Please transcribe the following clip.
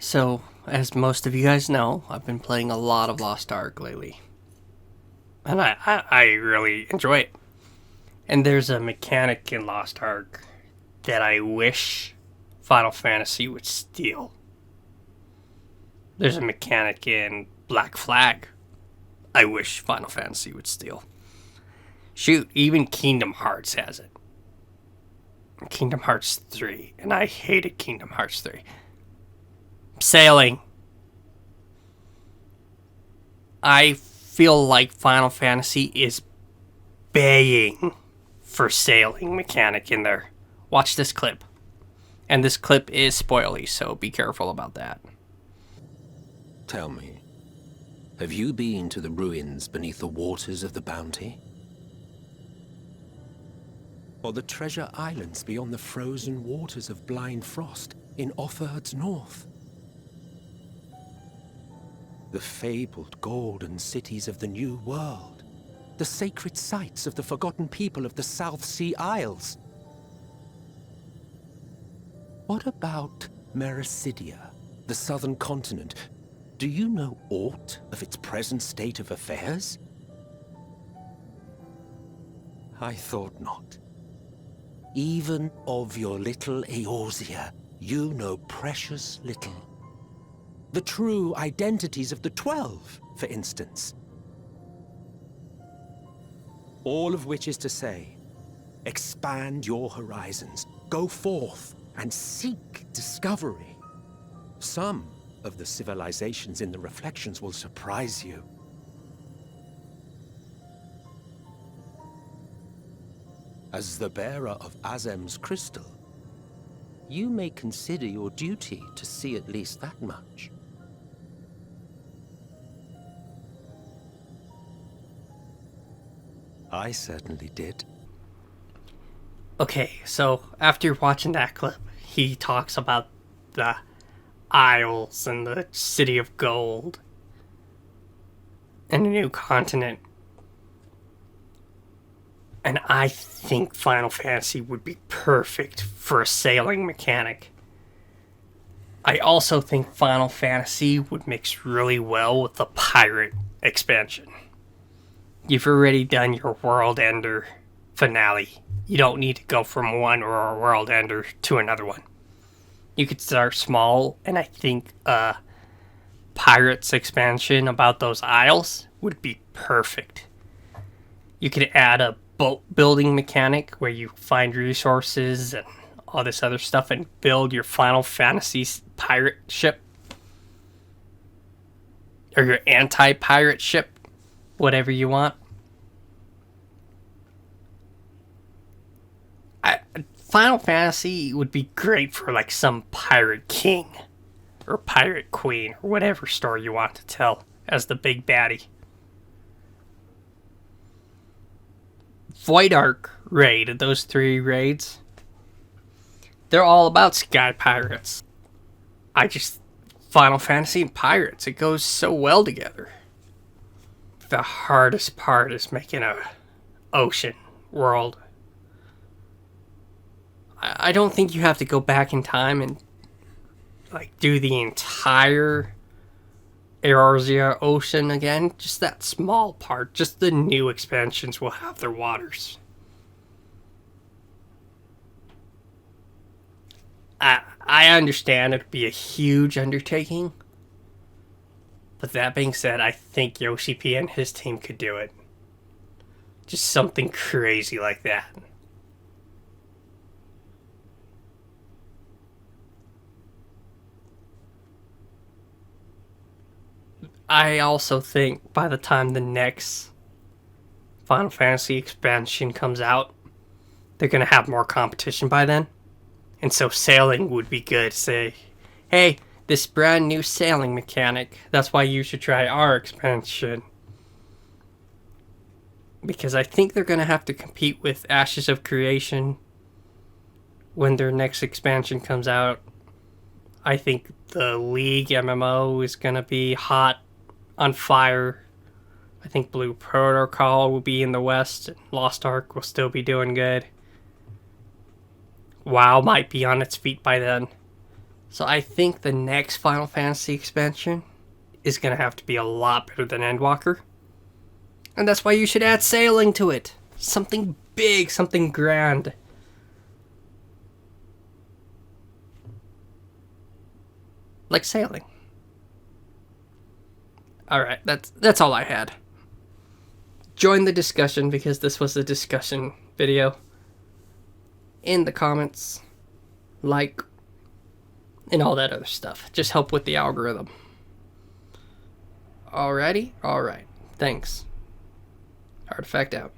So, as most of you guys know, I've been playing a lot of Lost Ark lately. And I really enjoy it. And there's a mechanic in Lost Ark that I wish Final Fantasy would steal. There's a mechanic in Black Flag I wish Final Fantasy would steal. Shoot, even Kingdom Hearts has it. Kingdom Hearts 3. And I hated Kingdom Hearts 3. Sailing. I feel like Final Fantasy is baying for sailing mechanic in there. Watch this clip. And this clip is spoily, so be careful about that. Tell me, have you been to the ruins beneath the waters of the Bounty? Or the treasure islands beyond the frozen waters of Blind Frost in Offerd's north? The fabled golden cities of the New World, the sacred sites of the forgotten people of the South Sea Isles. What about Mericidia, the southern continent? Do you know aught of its present state of affairs? I thought not. Even of your little Eorzea, you know precious little. The true identities of the 12, for instance. All of which is to say, expand your horizons, go forth and seek discovery. Some of the civilizations in the reflections will surprise you. As the bearer of Azem's crystal, you may consider your duty to see at least that much. I certainly did. Okay, so after watching that clip, he talks about the Isles and the City of Gold and a new continent. And I think Final Fantasy would be perfect for a sailing mechanic. I also think Final Fantasy would mix really well with the pirate expansion. You've already done your World Ender finale. You don't need to go from one or a World Ender to another one. You could start small, and I think Pirates expansion about those isles would be perfect. You could add a boat building mechanic where you find resources and all this other stuff and build your Final Fantasy pirate ship. Or your anti-pirate ship. Whatever you want. Final Fantasy would be great for like some pirate king or pirate queen or whatever story you want to tell as the big baddie. Void Ark raid, those 3 raids, they're all about sky pirates. Final Fantasy and pirates, it goes so well together. The hardest part is making a ocean world. I don't think you have to go back in time and like do the entire Eorzea ocean again. Just that small part. Just the new expansions will have their waters. I understand it'd be a huge undertaking. But that being said, I think Yoshi P and his team could do it. Just something crazy like that. I also think by the time the next Final Fantasy expansion comes out, they're going to have more competition by then. And so sailing would be good. Say, hey, this brand new sailing mechanic. That's why you should try our expansion. Because I think they're going to have to compete with Ashes of Creation when their next expansion comes out. I think the League MMO is going to be hot, on fire. I think Blue Protocol will be in the West. And Lost Ark will still be doing good. WoW might be on its feet by then. So I think the next Final Fantasy expansion is going to have to be a lot better than Endwalker. And that's why you should add sailing to it. Something big, something grand. Like sailing. Alright, that's all I had. Join the discussion, because this was a discussion video. In the comments. Like. And all that other stuff. Just help with the algorithm. Alrighty? Alright. Thanks. Artifact out.